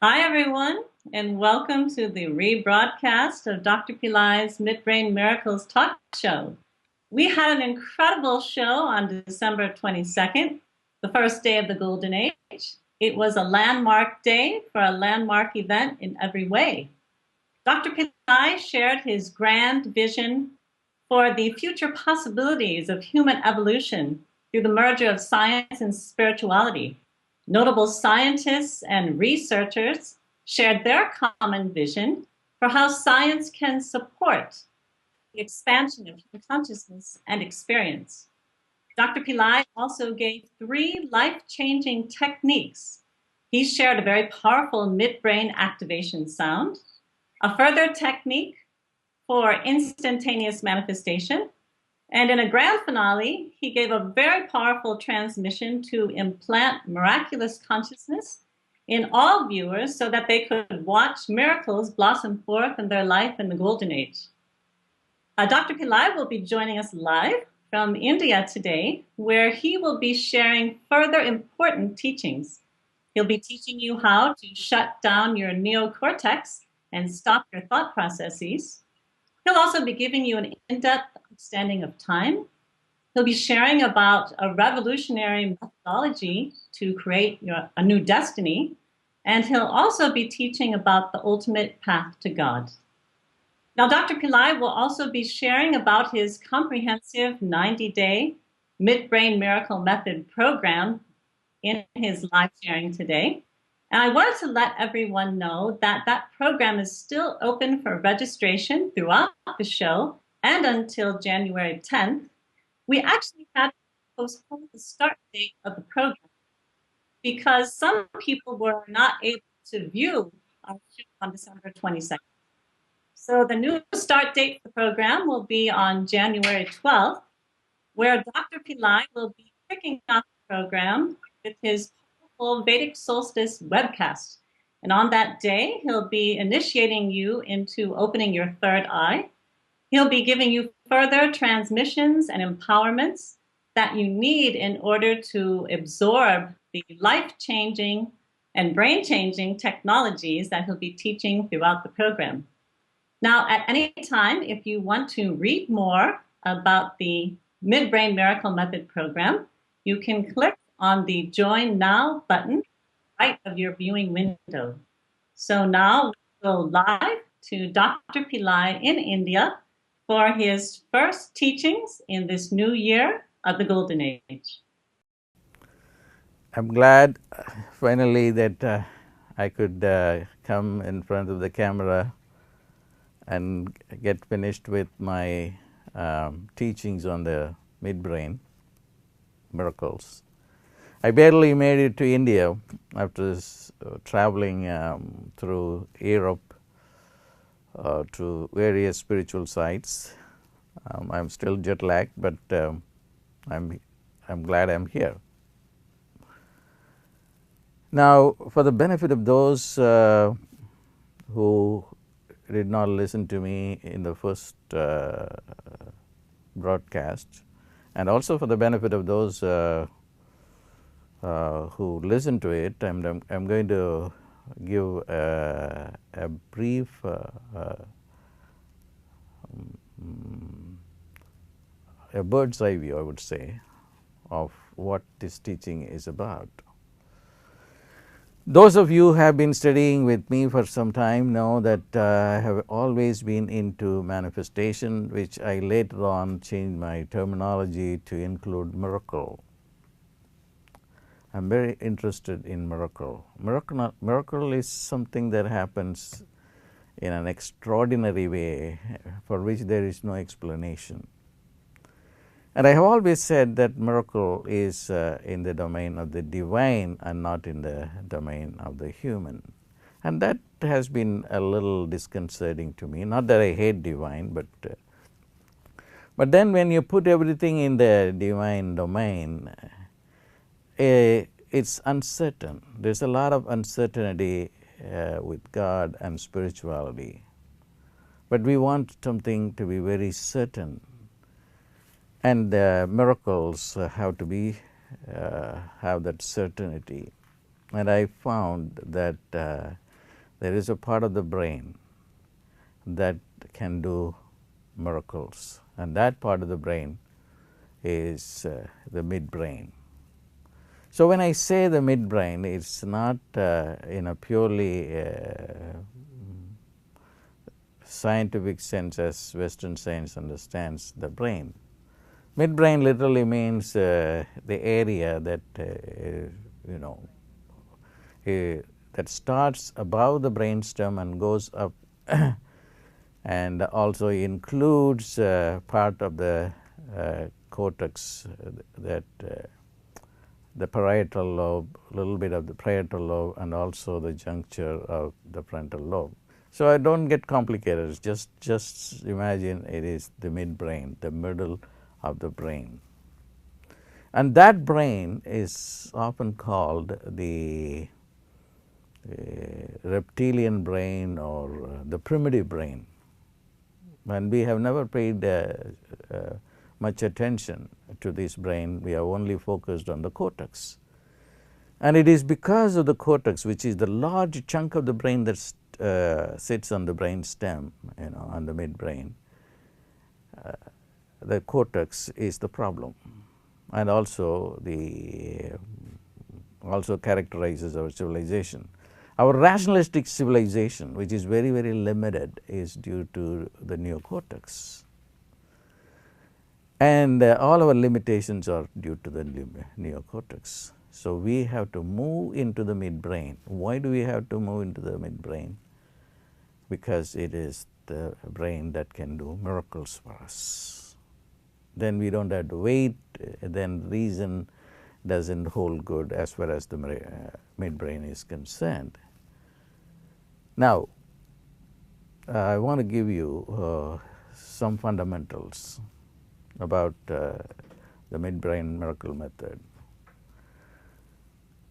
Hi, everyone, and welcome to the rebroadcast of Dr. Pillai's MidBrain Miracles talk show. We had an incredible show on December 22nd, the first day of the Golden Age. It was a landmark day for a landmark event in every way. Dr. Pillai shared his grand vision for the future possibilities of human evolution through the merger of science and spirituality. Notable scientists and researchers shared their common vision for how science can support the expansion of human consciousness and experience. Dr. Pillai also gave 3 life-changing techniques. He shared a very powerful midbrain activation sound, a further technique for instantaneous manifestation, and in a grand finale, he gave a very powerful transmission to implant miraculous consciousness in all viewers so that they could watch miracles blossom forth in their life in the Golden Age. Dr. Pillai will be joining us live from India today, where he will be sharing further important teachings. He'll be teaching you how to shut down your neocortex and stop your thought processes. He'll also be giving you an in-depth understanding of time. He'll be sharing about a revolutionary methodology to create a new destiny. And he'll also be teaching about the ultimate path to God. Now, Dr. Pillai will also be sharing about his comprehensive 90-day MidBrain Miracle Method program in his live sharing today. And I wanted to let everyone know that that program is still open for registration throughout the show and until January 10th. We actually had to postpone the start date of the program because some people were not able to view our show on December 22nd. So the new start date for the program will be on January 12th, where Dr. Pillai will be kicking off the program with his powerful Vedic Solstice Webcast. And on that day, he'll be initiating you into opening your third eye. He'll be giving you further transmissions and empowerments that you need in order to absorb the life-changing and brain-changing technologies that he'll be teaching throughout the program. Now, at any time, if you want to read more about the MidBrain Miracle Method program, you can click on the Join Now button right of your viewing window. So now we go live to Dr. Pillai in India for his first teachings in this new year of the Golden Age. I'm glad finally that I could come in front of the camera and get finished with my teachings on the midbrain miracles. I barely made it to India after traveling through Europe to various spiritual sites. I'm still jet lagged, but I'm glad I'm here. Now, for the benefit of those who did not listen to me in the first broadcast, and also for the benefit of those who listen to it, I'm going to give a brief a bird's eye view, I would say, of what this teaching is about. Those of you who have been studying with me for some time know that I have always been into manifestation, which I later on changed my terminology to include miracle. I'm very interested in miracle. Miracle is something that happens in an extraordinary way for which there is no explanation. And I have always said that miracle is in the domain of the divine and not in the domain of the human. And that has been a little disconcerting to me. Not that I hate divine, but then when you put everything in the divine domain, it's uncertain. There's a lot of uncertainty with God and spirituality. But we want something to be very certain. And miracles have to be have that certainty. And I found that there is a part of the brain that can do miracles, and that part of the brain is the midbrain. So when I say the midbrain, it's not in a purely scientific sense as Western science understands the brain. Midbrain literally means the area that that starts above the brainstem and goes up and also includes part of the cortex, that the parietal lobe, a little bit of the parietal lobe, and also the juncture of the frontal lobe. So I don't get complicated. Just imagine it is the midbrain, the middle of the brain. And that brain is often called the reptilian brain or the primitive brain. And we have never paid much attention to this brain. We have only focused on the cortex. And it is because of the cortex, which is the large chunk of the brain that sits on the brain stem, on the midbrain. The cortex is the problem, and also characterizes our civilization. Our rationalistic civilization, which is very, very limited, is due to the neocortex. And all our limitations are due to the neocortex. So we have to move into the midbrain. Why do we have to move into the midbrain? Because it is the brain that can do miracles for us. Then we don't have to wait. Then reason doesn't hold good as far as the midbrain is concerned. Now, I want to give you some fundamentals about the midbrain miracle method.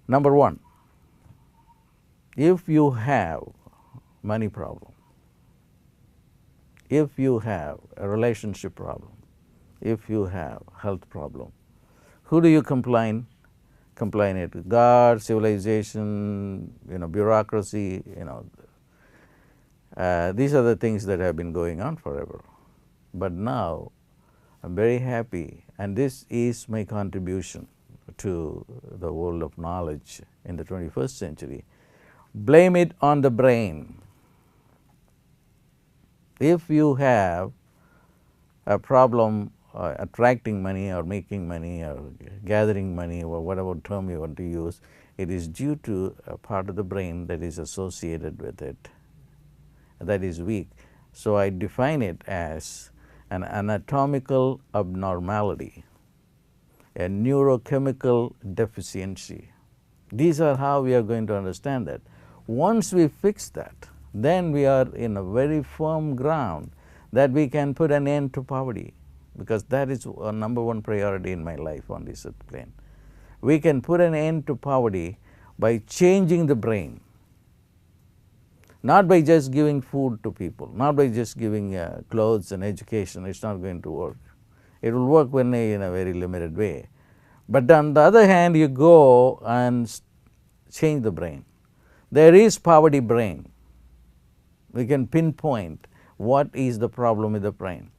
Number one, if you have money problem, if you have a relationship problem, if you have health problem, who do you complain it to? God, civilization, bureaucracy, these are the things that have been going on forever. But now I'm very happy, and this is my contribution to the world of knowledge in the 21st century. Blame it on the brain. If you have a problem attracting money or making money or gathering money or whatever term you want to use, it is due to a part of the brain that is associated with it, that is weak. So I define it as an anatomical abnormality, a neurochemical deficiency. These are how we are going to understand that. Once we fix that, then we are in a very firm ground that we can put an end to poverty, because that is a number one priority in my life on this plane. We can put an end to poverty by changing the brain, not by just giving food to people, not by just giving clothes and education. It's not going to work. It will work only in a very limited way. But on the other hand, you go and change the brain. There is poverty brain. We can pinpoint what is the problem with the brain.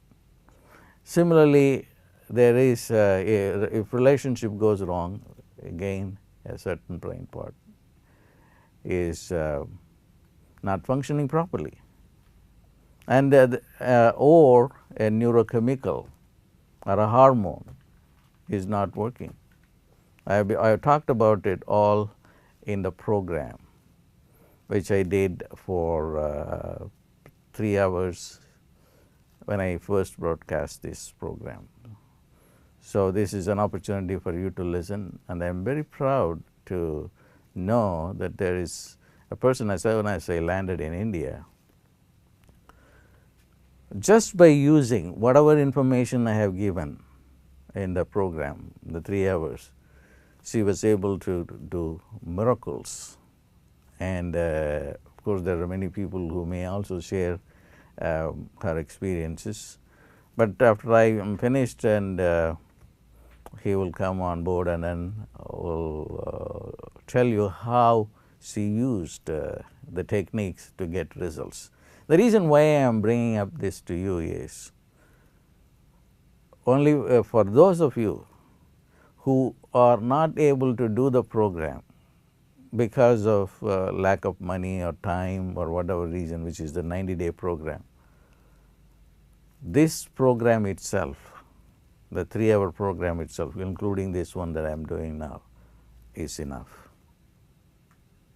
Similarly, there is, if relationship goes wrong, again, a certain brain part is not functioning properly. And or a neurochemical or a hormone is not working. I have talked about it all in the program, which I did for 3 hours when I first broadcast this program. So this is an opportunity for you to listen, and I am very proud to know that there is a person, when I say landed in India, just by using whatever information I have given in the program, the 3 hours, she was able to do miracles. And of course, there are many people who may also share her experiences. But after I am finished, and he will come on board and then will tell you how she used the techniques to get results. The reason why I am bringing up this to you is only for those of you who are not able to do the program because of lack of money or time or whatever reason, which is the 90-day program. This program itself, the 3-hour program itself, including this one that I am doing now, is enough.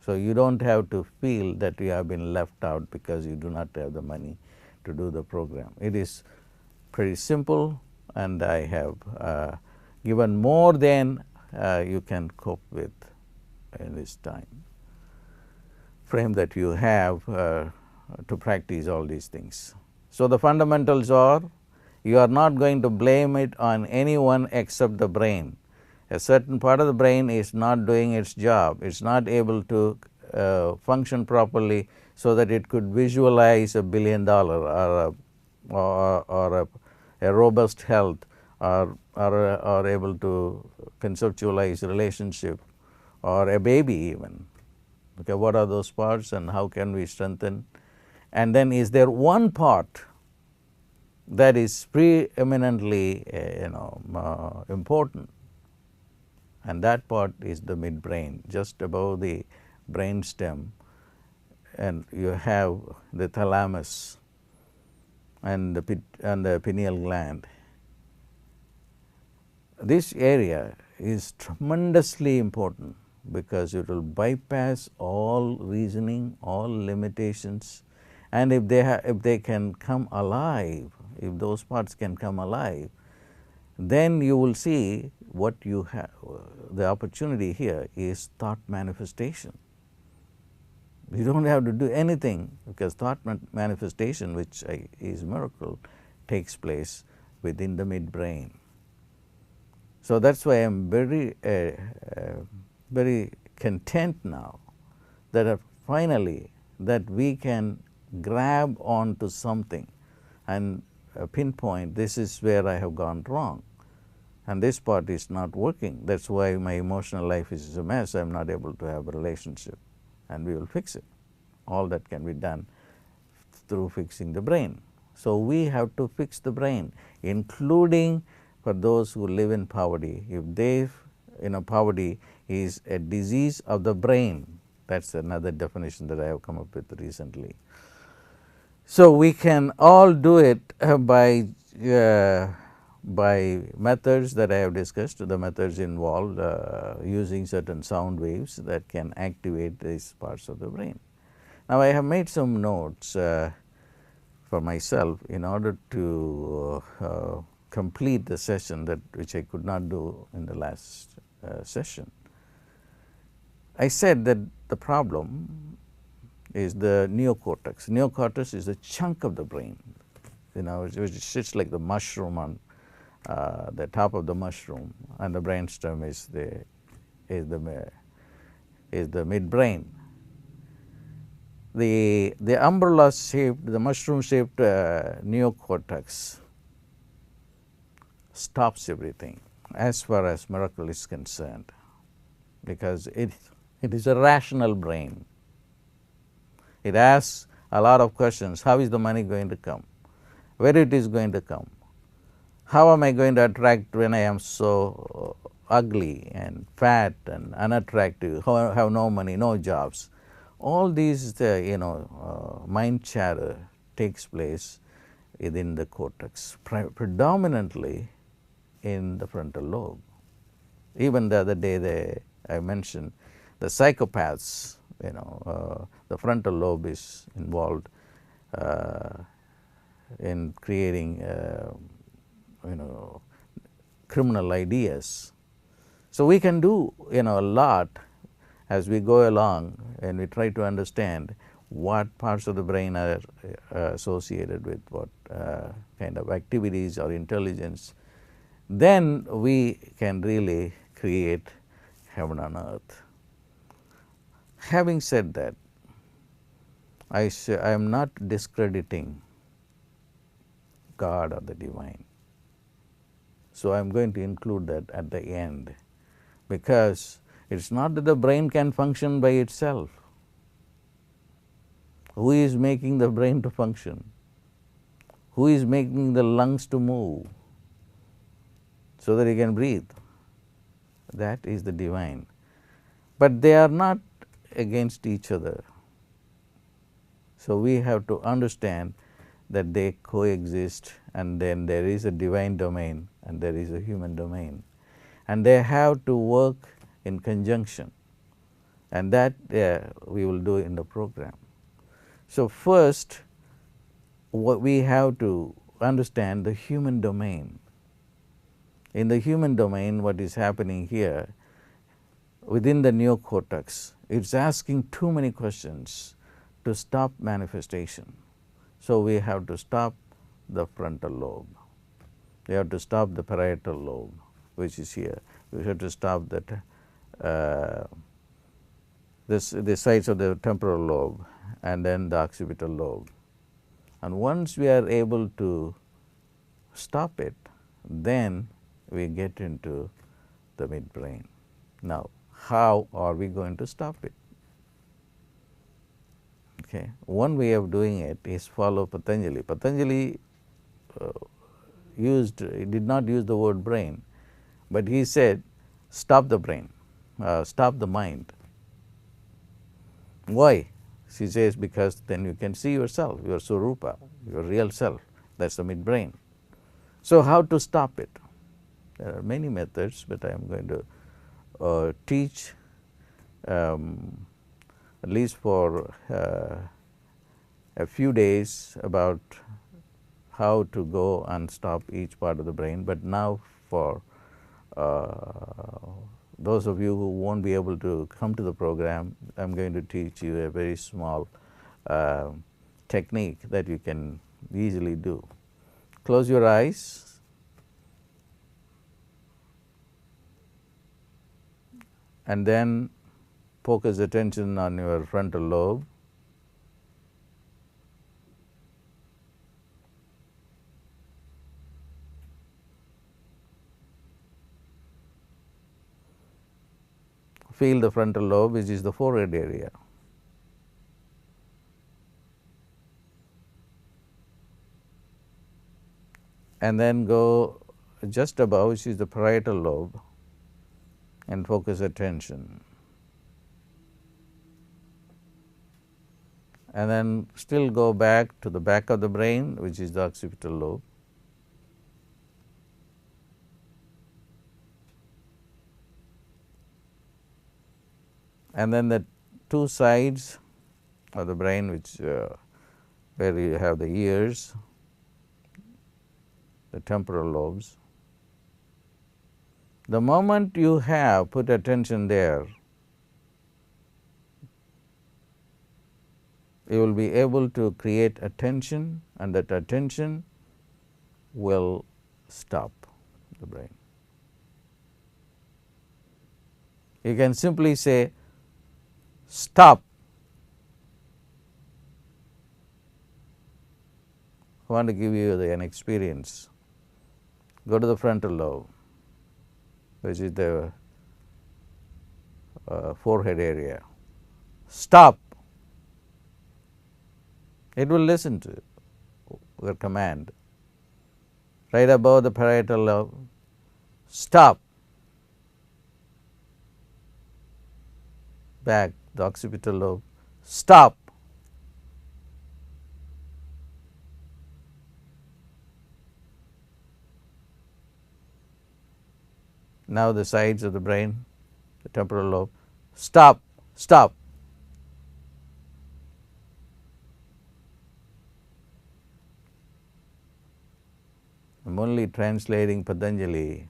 So you don't have to feel that you have been left out because you do not have the money to do the program. It is pretty simple, and I have given more than you can cope with in this time frame that you have to practice all these things. So the fundamentals are, you are not going to blame it on anyone except the brain. A certain part of the brain is not doing its job. It's not able to function properly so that it could visualize $1 billion or a robust health, or able to conceptualize relationship or a baby even. Okay, what are those parts and how can we strengthen? And then is there one part that is preeminently important, and that part is the midbrain, just above the brain stem, and you have the thalamus and the pineal gland. This area is tremendously important because it will bypass all reasoning, all limitations, and if they can come alive, if those parts can come alive, then you will see what you have. The opportunity here is thought manifestation. You don't have to do anything because thought manifestation, which is miracle, takes place within the midbrain. So that's why I am very content now that finally that we can grab onto something and pinpoint, this is where I have gone wrong and this part is not working. That's why my emotional life is a mess. I am not able to have a relationship, and we will fix it. All that can be done through fixing the brain. So we have to fix the brain, including for those who live in poverty. If poverty is a disease of the brain, that's another definition that I have come up with recently. So we can all do it by methods that I have discussed. The methods involve using certain sound waves that can activate these parts of the brain. Now I have made some notes for myself in order to complete the session which I could not do in the last session. I said that the problem is the neocortex. Neocortex is a chunk of the brain, which sits like the mushroom on the top of the mushroom, and the brainstem is the midbrain. The umbrella shaped, the mushroom shaped neocortex stops everything as far as miracle is concerned, because it is a rational brain. It asks a lot of questions. How is the money going to come? Where it is going to come? How am I going to attract when I am so ugly and fat and unattractive, have no money, no jobs? All these mind chatter takes place within the cortex, predominantly in the frontal lobe. Even the other day I mentioned the psychopaths, the frontal lobe is involved in creating criminal ideas. So we can do a lot as we go along, and we try to understand what parts of the brain are associated with what kind of activities or intelligence. Then we can really create heaven on earth. Having said that, I am not discrediting God or the divine. So I am going to include that at the end, because It's not that the brain can function by itself. Who is making the brain to function? Who is making the lungs to move so that you can breathe? That is the divine. But they are not against each other. So we have to understand that they coexist, and then there is a divine domain and there is a human domain. And they have to work in conjunction, and that we will do in the program. So first, what we have to understand the human domain. In the human domain, what is happening here within the neocortex, it's asking too many questions to stop manifestation. So we have to stop the frontal lobe. We have to stop the parietal lobe, which is here. We have to stop that the sides of the temporal lobe, and then the occipital lobe. And once we are able to stop it, then we get into the midbrain. Now, how are we going to stop it? Okay. One way of doing it is follow Patanjali. Patanjali did not use the word brain, but he said, stop the brain, stop the mind. Why? She says, because then you can see yourself, your Swarupa, your real self. That's the midbrain. So how to stop it? There are many methods, but I am going to teach at least for a few days about how to go and stop each part of the brain. But now for those of you who won't be able to come to the program, I am going to teach you a very small technique that you can easily do. Close your eyes and then focus attention on your frontal lobe. Feel the frontal lobe, which is the forehead area. And then go just above, which is the parietal lobe, and focus attention. And then still go back to the back of the brain, which is the occipital lobe. And then the two sides of the brain, which where you have the ears, the temporal lobes. The moment you have put attention there, you will be able to create attention, and that attention will stop the brain. You can simply say, stop. I want to give you an experience. Go to the frontal lobe, which is the forehead area. Stop. It will listen to your command. Right above the parietal lobe, stop. Back, the occipital lobe, stop. Now the sides of the brain, the temporal lobe, stop, stop. I am only translating Patanjali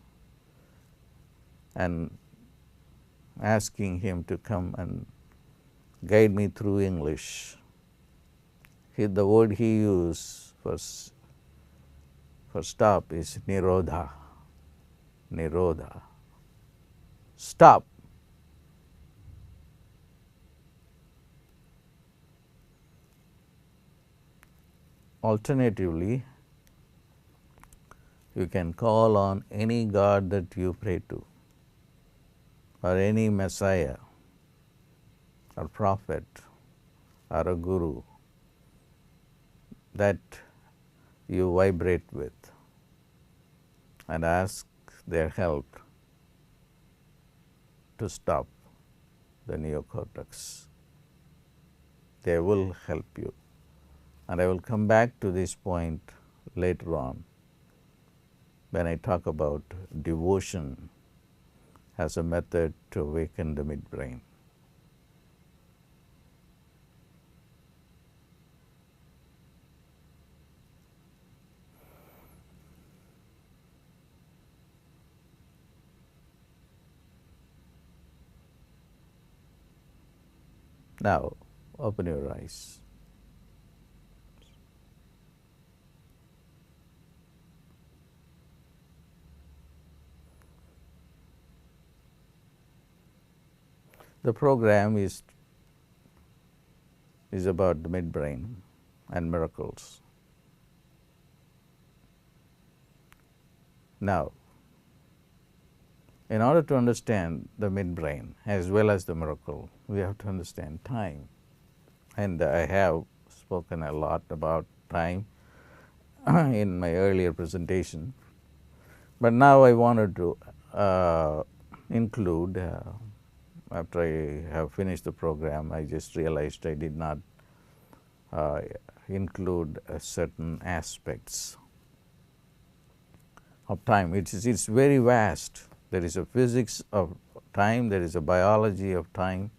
and asking him to come and guide me through English. The word he used for stop is nirodha. Nirodha. Stop. Alternatively, you can call on any god that you pray to. or any messiah or prophet or a guru that you vibrate with and ask their help to stop the neocortex. They will help you. And I will come back to this point later on when I talk about devotion as a method to awaken the midbrain. Now, open your eyes. The program is about the midbrain and miracles. Now, in order to understand the midbrain as well as the miracle, we have to understand time. And I have spoken a lot about time in my earlier presentation. But now I wanted to include, after I have finished the program, I just realized I did not include certain aspects of time. It's very vast. There is a physics of time, there is a biology of time,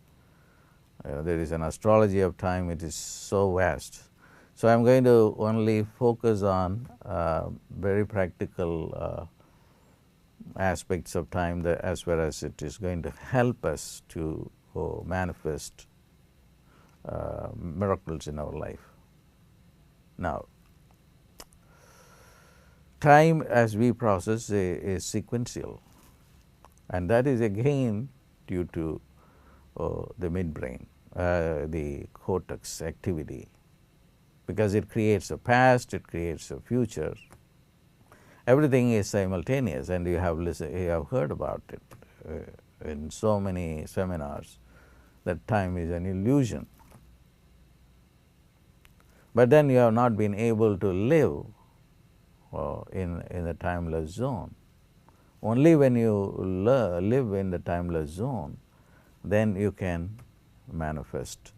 there is an astrology of time. It is so vast. So I am going to only focus on very practical aspects of time, as well as it is going to help us to manifest miracles in our life. Now, time as we process is sequential, and that is again due to the midbrain, the cortex activity, because it creates a past, it creates a future. Everything is simultaneous, and you have heard about it in so many seminars that time is an illusion. But then you have not been able to live in the timeless zone. Only when you live in the timeless zone, then you can manifest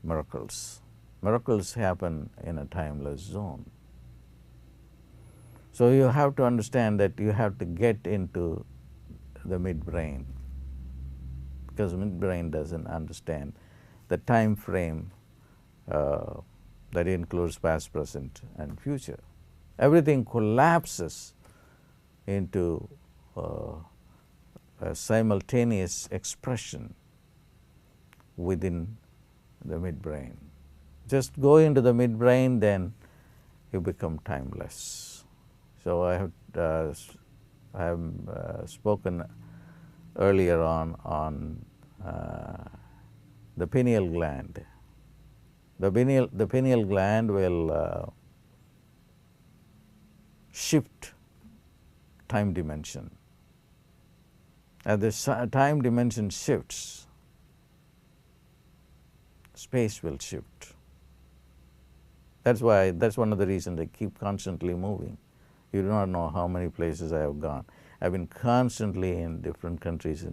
miracles. Miracles happen in a timeless zone. So you have to understand that you have to get into the midbrain, because midbrain doesn't understand the time frame that includes past, present, and future. Everything collapses into a simultaneous expression within the midbrain. Just go into the midbrain, then you become timeless. So I have spoken earlier on the pineal gland. The pineal gland will shift time dimension. As the time dimension shifts, space will shift. That's one of the reasons I keep constantly moving. You do not know how many places I have gone. I've been constantly in different countries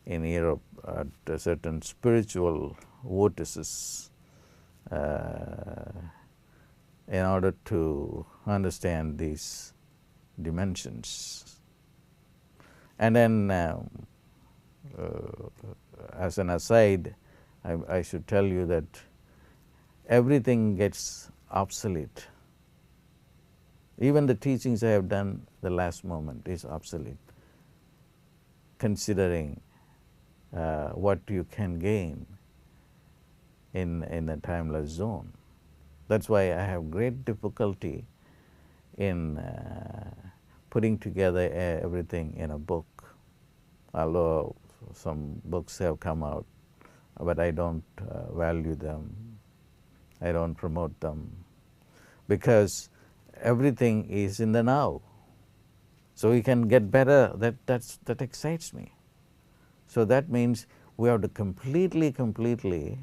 in Europe at certain spiritual vortices in order to understand these dimensions. And then as an aside, I should tell you that everything gets obsolete. Even the teachings I have done the last moment is obsolete, considering what you can gain in the timeless zone. That's why I have great difficulty in putting together everything in a book, although some books have come out, but I don't value them, I don't promote them, because everything is in the now. So we can get better, that excites me. So that means we have to completely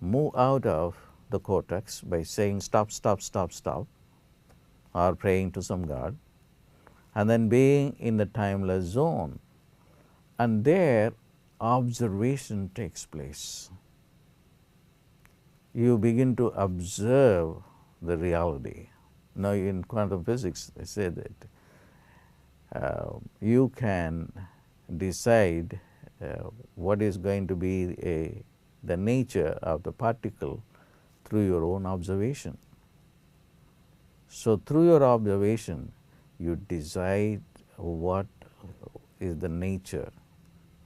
move out of the cortex by saying stop, stop, stop, stop, or praying to some God, and then being in the timeless zone. And there, observation takes place. You begin to observe the reality. Now, in quantum physics, they say that you can decide what is going to be the nature of the particle through your own observation. So, through your observation, you decide what is the nature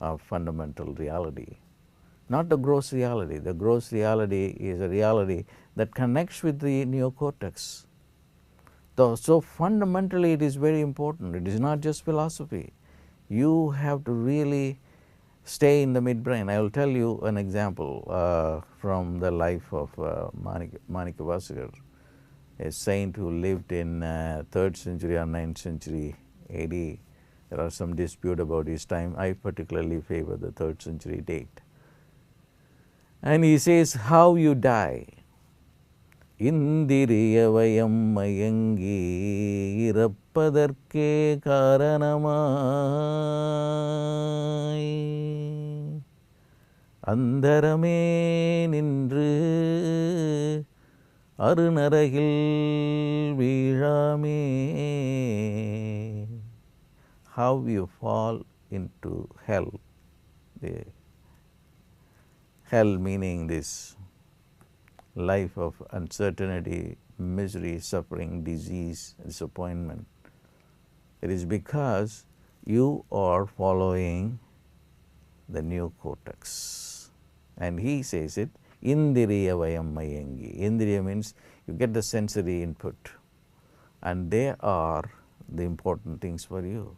of fundamental reality. Not the gross reality. The gross reality is a reality that connects with the neocortex. So fundamentally it is very important. It is not just philosophy. You have to really stay in the midbrain. I will tell you an example from the life of Manika Vasagar, a saint who lived in 3rd century or 9th century AD. There are some dispute about his time. I particularly favor the 3rd century date. And he says, how you die. இந்திரியவயம் மயங்கி இறப்பதற்கே காரணமாய் அந்தரமே நின்று அருநரகில் வீழாமே. How you fall into hell. The hell meaning this life of uncertainty, misery, suffering, disease, disappointment. It is because you are following the neocortex. And he says it, Indriya vayam mayangi. Indriya means you get the sensory input, and they are the important things for you.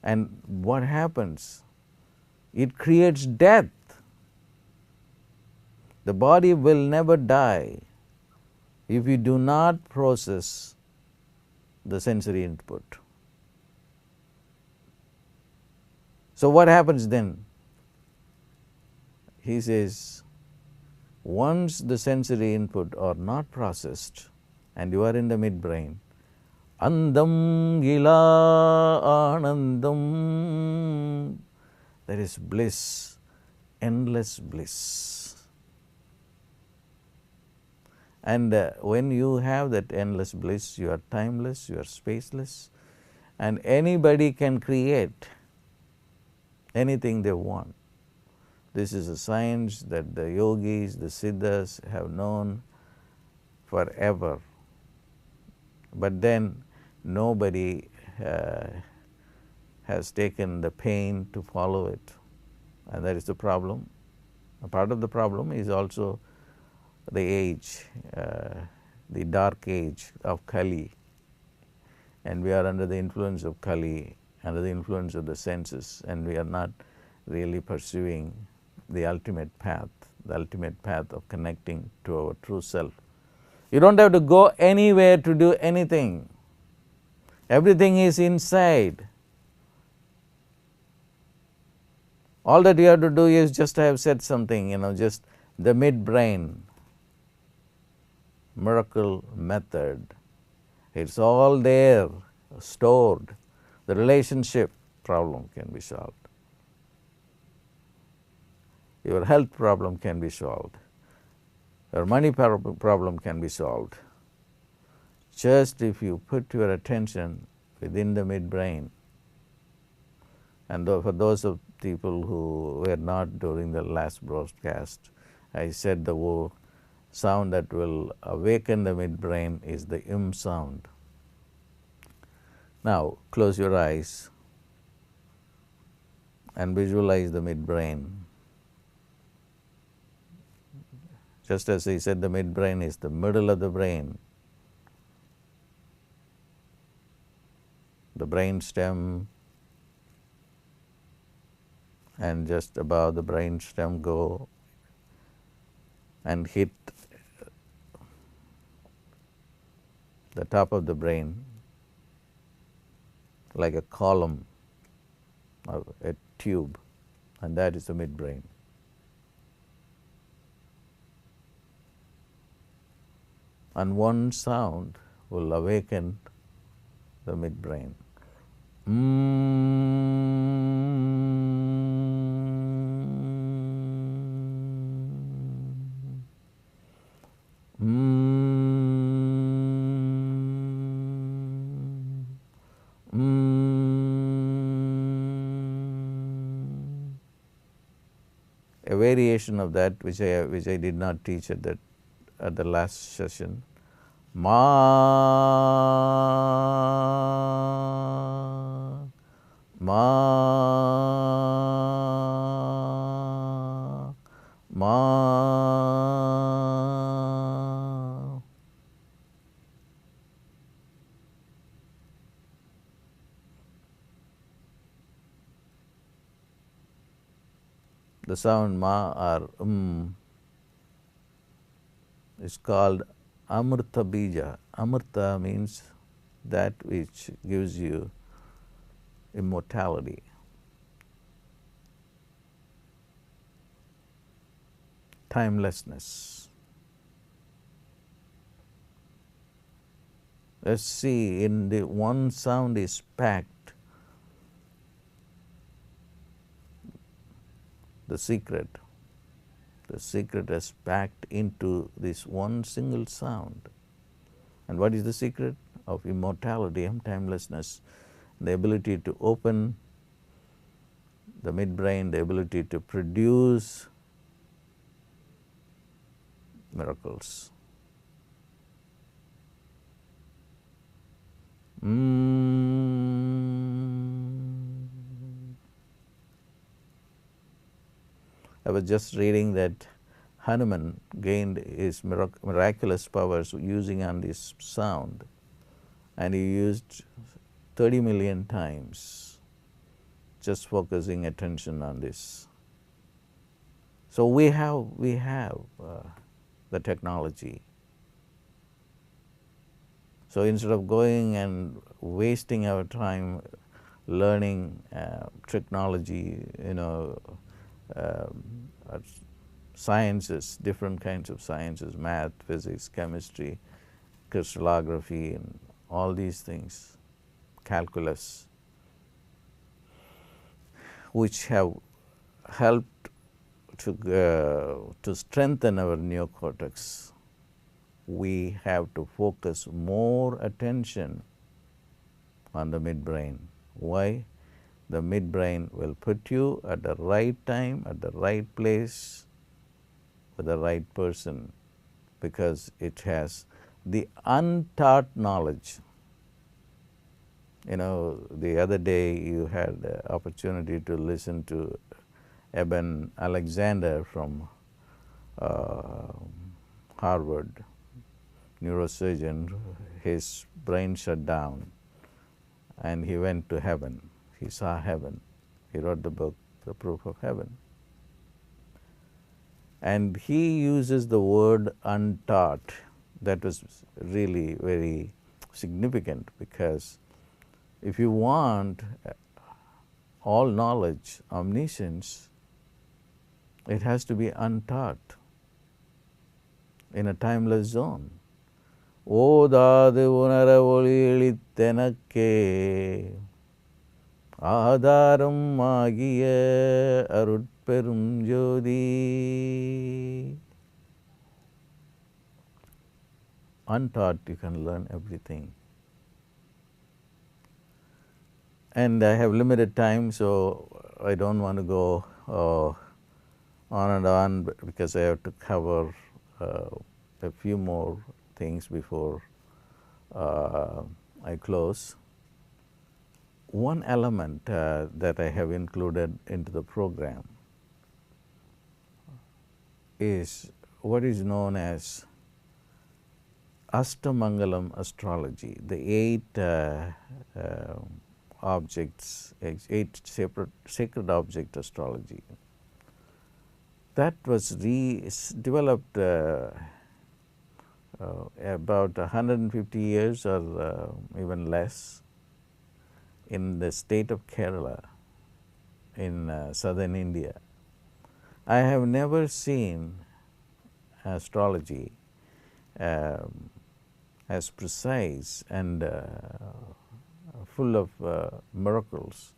And what happens? It creates death. The body will never die if you do not process the sensory input. So what happens then? He says, once the sensory input are not processed and you are in the midbrain, andam gila anandam, there is bliss, endless bliss. And when you have that endless bliss, you are timeless, you are spaceless, and anybody can create anything they want. This is a science that the yogis, the siddhas have known forever. But then nobody has taken the pain to follow it. And that is the problem. A part of the problem is also the age, the dark age of Kali. And we are under the influence of Kali, under the influence of the senses, and we are not really pursuing the ultimate path of connecting to our true self. You don't have to go anywhere to do anything. Everything is inside. All that you have to do is just, I have said something, just the midbrain miracle method. It's all there, stored. The relationship problem can be solved. Your health problem can be solved. Your money problem can be solved. Just if you put your attention within the midbrain. And for those of people who were not during the last broadcast, I said the sound that will awaken the midbrain is the sound. Now close your eyes and visualize the midbrain. Just as he said, the midbrain is the middle of the brain. The brain stem, and just above the brain stem go and hit the top of the brain like a column or a tube. and that is the midbrain. And one sound will awaken the midbrain. A variation of that which I did not teach at the last session. Ma, ma, ma. The sound ma or is called amrta bija. Amrta means that which gives you immortality. Timelessness. Let's see, in the one sound is packed the secret. The secret is packed into this one single sound. And what is the secret? Of immortality and timelessness. The ability to open the midbrain, the ability to produce miracles. I was just reading that Hanuman gained his miraculous powers using on this sound, and he used 30 million times just focusing attention on this. So we have the technology. So instead of going and wasting our time learning technology, sciences, different kinds of sciences, math, physics, chemistry, crystallography, and all these things, calculus, which have helped to strengthen our neocortex. We have to focus more attention on the midbrain. Why? The midbrain will put you at the right time, at the right place, with the right person, because it has the untaught knowledge. The other day you had the opportunity to listen to Eben Alexander from Harvard, neurosurgeon. His brain shut down and he went to heaven. He saw heaven. He wrote the book, The Proof of Heaven. And he uses the word untaught. That was really very significant, because if you want all knowledge, omniscience, it has to be untaught in a timeless zone. ஓதாது உணர ஒளியளித்தெனக்கே ஆதாரம் ஆகிய அருட்பெரும் ஜோதி. Untaught, you can learn everything. And I have limited time, so I don't want to go on and on, because I have to cover a few more things before I close. One element that I have included into the program is what is known as Ashtamangalam astrology, the 8 objects, 8 sacred object astrology. That was developed about 150 years or even less in the state of Kerala. in southern India. I have never seen astrology as precise and full of miracles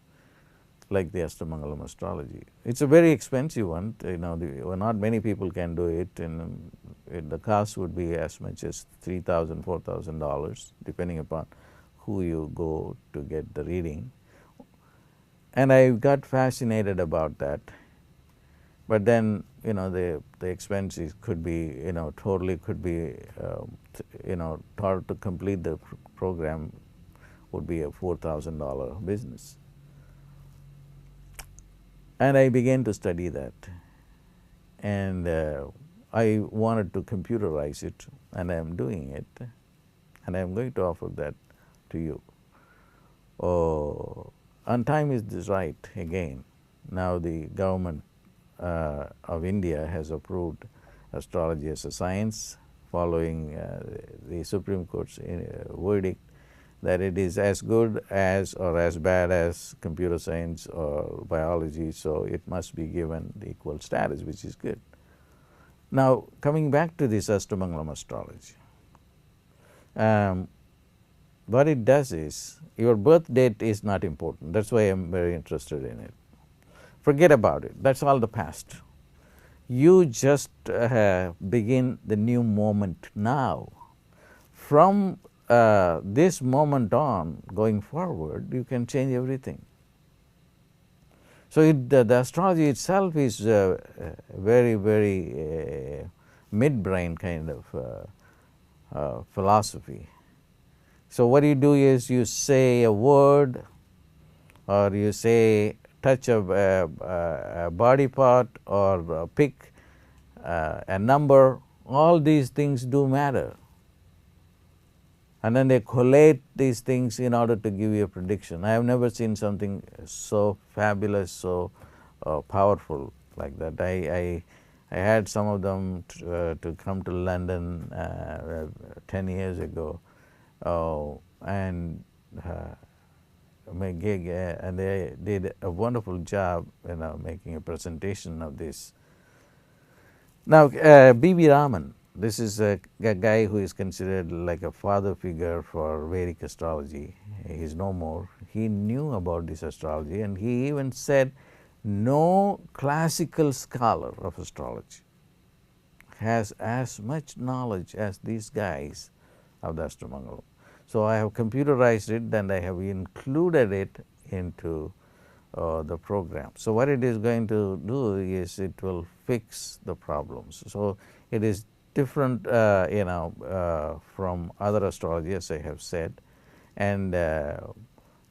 like the Astamangalam astrology. It's a very expensive one. Not many people can do it, and the cost would be as much as $3,000, $4,000, depending upon who you go to get the reading. And I got fascinated about that. But then, the expenses could be, totally could be, to complete the program would be a $4,000 business. And I began to study that. And I wanted to computerize it, and I am doing it. And I am going to offer that to you. And time is right again. Now the government of India has approved astrology as a science, following the Supreme Court's verdict that it is as good as or as bad as computer science or biology, so it must be given the equal status, which is good. Now, coming back to this Astamangalam astrology, what it does is, your birth date is not important. That's why I am very interested in it. Forget about it. That's all the past. You just begin the new moment now. From this moment on, going forward, you can change everything. So the astrology itself is very, very MidBrain kind of philosophy. So what you do is you say a word, or you say touch a body part, or pick a number. All these things do matter. And then they collate these things in order to give you a prediction. I have never seen something so fabulous, so powerful like that. I had some of them to come to London 10 years ago, and my gig, and they did a wonderful job, making a presentation of this. Now, B.B. Raman. This is a guy who is considered like a father figure for Vedic astrology. He is no more. He knew about this astrology, and he even said no classical scholar of astrology has as much knowledge as these guys of the Astamangalam. So I have computerized it, and I have included it into the program. So what it is going to do is it will fix the problems. So it is different, from other astrology, as I have said, and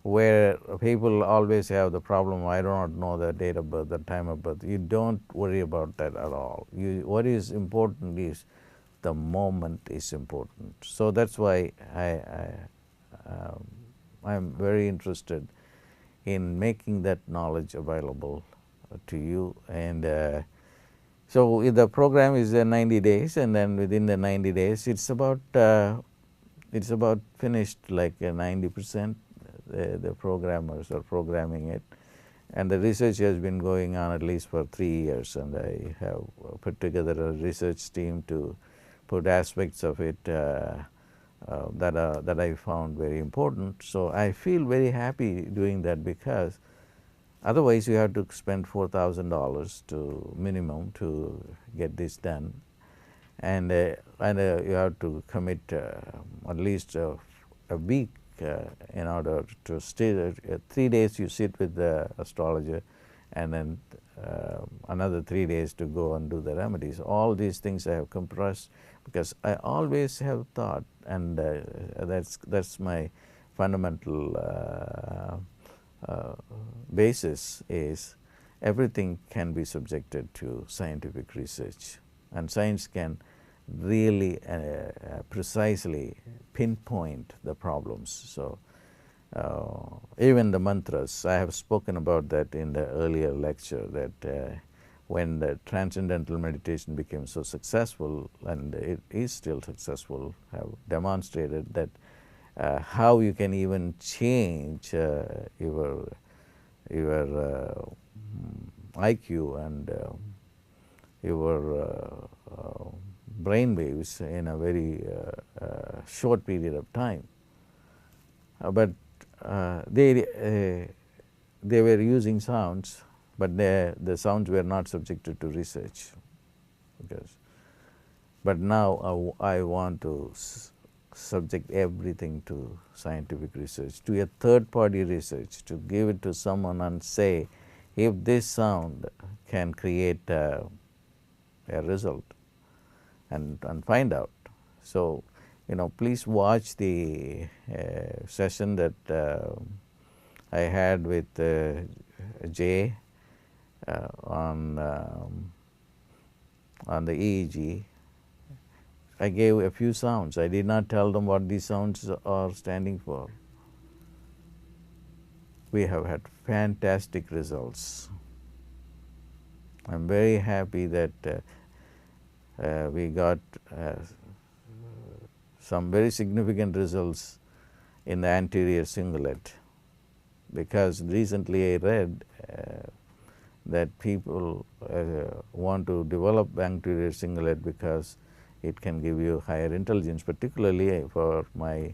where people always have the problem, I do not know the date of birth, the time of birth. You don't worry about that at all. What is important is the moment is important. So that's why I am very interested in making that knowledge available to you. And so the program is 90 days, and then within the 90 days, it's about finished, like 90%. The programmers are programming it, and the research has been going on at least for 3 years. And I have put together a research team to put aspects of it that I found very important. So I feel very happy doing that, because otherwise you have to spend $4,000 to minimum to get this done, and you have to commit at least a week in order to stay. 3 days you sit with the astrologer, and then another 3 days to go and do the remedies. All these things I have compressed, because I always have thought, and that's my fundamental basis, is everything can be subjected to scientific research, and science can really precisely pinpoint the problems. So even the mantras, I have spoken about that in the earlier lecture, that when the transcendental meditation became so successful, and it is still successful, have demonstrated that how you can even change your IQ and your brain waves in a very short period of time. But they were using sounds, but the sounds were not subjected to research. But now I want to subject everything to scientific research, to a third-party research, to give it to someone and say, if this sound can create a result, and find out. So, please watch the session that I had with Jay on the EEG. I gave a few sounds. I did not tell them what these sounds are standing for. We have had fantastic results. I'm very happy that we got some very significant results in the anterior cingulate, because recently I read that people want to develop anterior cingulate because it can give you higher intelligence. Particularly for my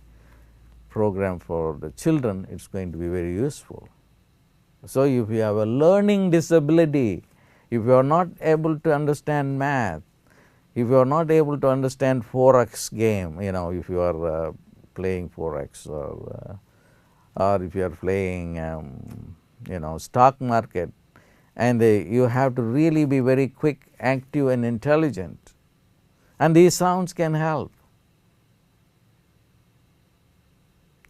program for the children, it's going to be very useful. So if you have a learning disability, if you are not able to understand math, if you are not able to understand Forex game, if you are playing Forex, or if you are playing stock market, and you have to really be very quick, active and intelligent, and these sounds can help,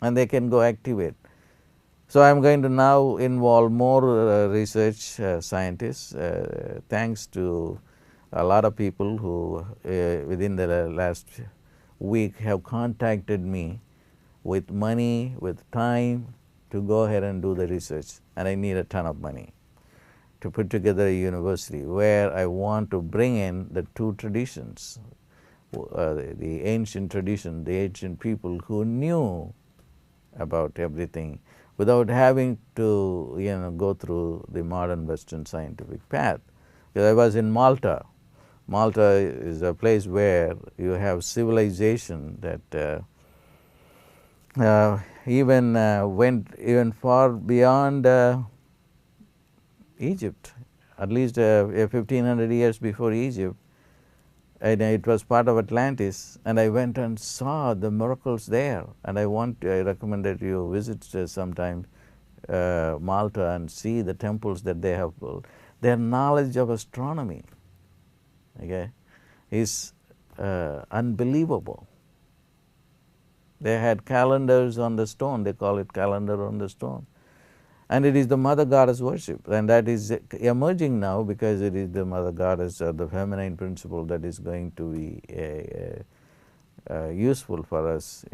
and they can go activate. So I am going to now involve more research scientists, thanks to a lot of people who within the last week have contacted me with money, with time to go ahead and do the research, and I need a ton of money to put together a university where I want to bring in the two traditions, the ancient tradition, the ancient people who knew about everything without having to go through the modern Western scientific path. Because I was in Malta. Malta is a place where you have civilization that even went even far beyond Egypt, at least 1500 years before Egypt, and it was part of Atlantis, and I went and saw the miracles there, and I recommend that you visit sometime Malta and see the temples that they have built. Their knowledge of astronomy, is unbelievable. They had calendars on the stone. They call it calendar on the stone. And it is the mother goddess worship, and that is emerging now because it is the mother goddess or the feminine principle that is going to be useful for us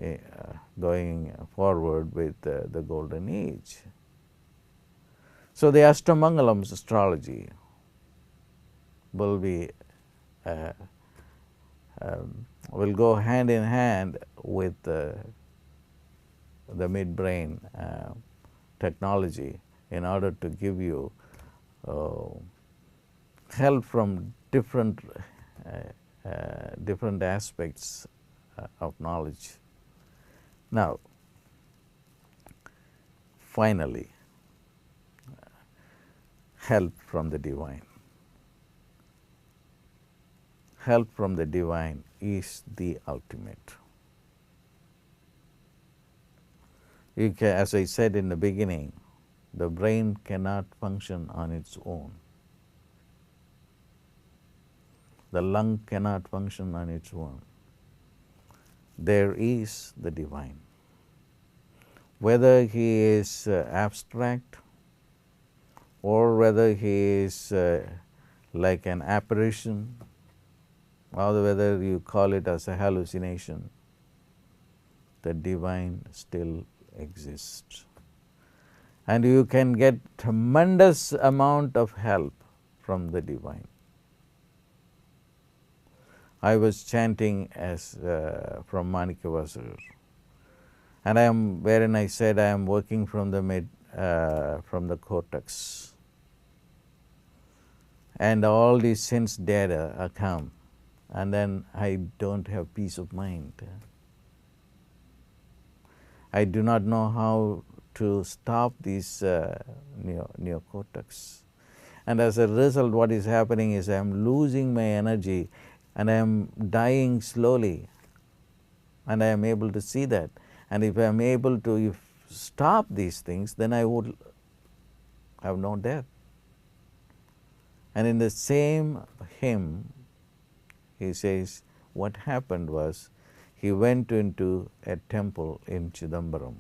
going forward with the golden age. So the Ashtamangalam's astrology will be will go hand in hand with the MidBrain technology in order to give you help from different aspects of knowledge. Now, finally, help from the divine. Help from the divine is the ultimate. As I said in the beginning, the brain cannot function on its own. The lung cannot function on its own. There is the divine. Whether he is abstract or whether he is like an apparition, or whether you call it as a hallucination, the divine still exists. And you can get tremendous amount of help from the divine. I was chanting as from Manikavasar, and wherein I said I am working from the cortex. and all these sense data come, and then I don't have peace of mind. I do not know how to stop these neocortex. And as a result, what is happening is I am losing my energy and I am dying slowly. And I am able to see that. And if I am able to stop these things, then I would have no death. And in the same hymn, he says, what happened was, he went into a temple in Chidambaram.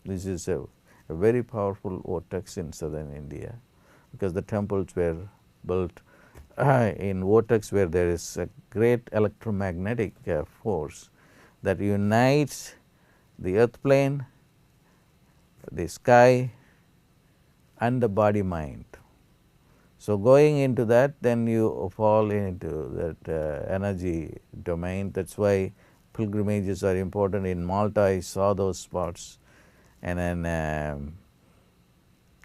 This is a very powerful vortex in southern India, because the temples were built in vortex where there is a great electromagnetic force that unites the earth plane, the sky, and the body mind. So going into that, then you fall into that energy domain. That's why pilgrimages are important. In Malta, I saw those spots, and then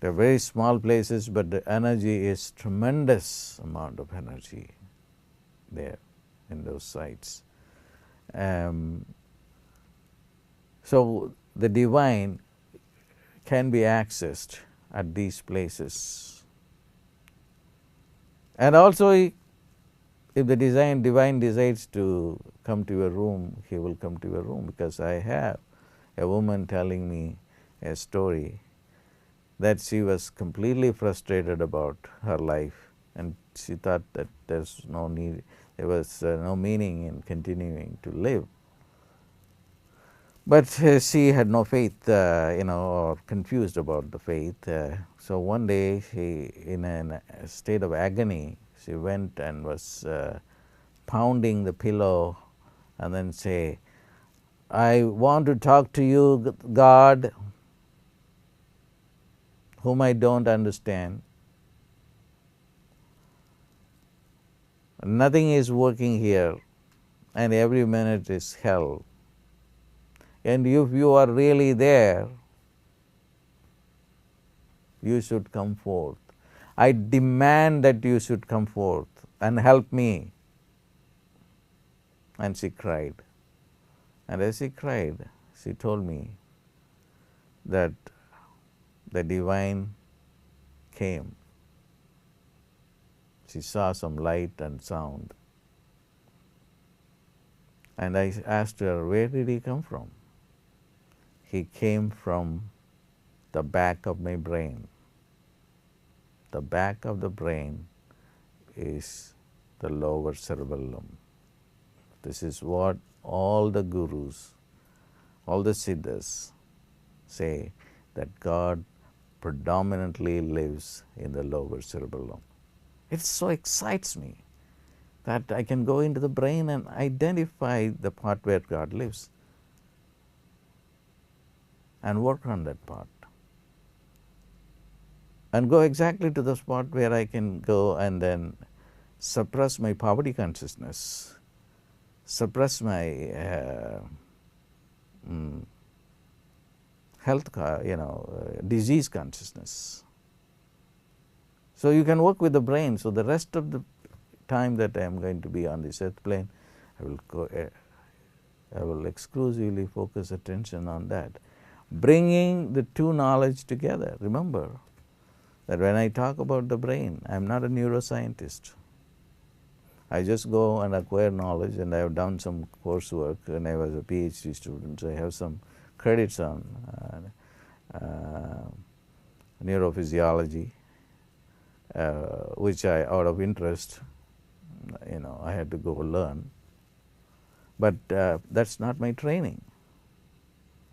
they're very small places, but the energy is tremendous amount of energy there in those sites. So the divine can be accessed at these places. And also, if the divine decides to come to your room, he will come to your room, because I have a woman telling me a story that she was completely frustrated about her life, and she thought that there was no meaning in continuing to live. But she had no faith, or confused about the faith. So one day, in a state of agony, she went and was pounding the pillow and then say, I want to talk to you, God, whom I don't understand. Nothing is working here, and every minute is hell. And if you are really there, you should come forth. I demand that you should come forth and help me. And she cried. And as she cried, she told me that the divine came. She saw some light and sound. And I asked her, where did he come from? He came from the back of my brain. The back of the brain is the lower cerebellum. This is what all the gurus, all the siddhas say, that God predominantly lives in the lower cerebellum. It so excites me that I can go into the brain and identify the part where God lives and work on that part. And go exactly to the spot where I can go and then suppress my poverty consciousness, suppress my health, disease consciousness. So you can work with the brain. So the rest of the time that I am going to be on this earth plane, I will exclusively focus attention on that, bringing the two knowledge together. Remember that when I talk about the brain, I am not a neuroscientist. I just go and acquire knowledge, and I have done some coursework, and I was a PhD student, so I have some credits on neurophysiology, which I, out of interest, I had to go learn. But that's not my training.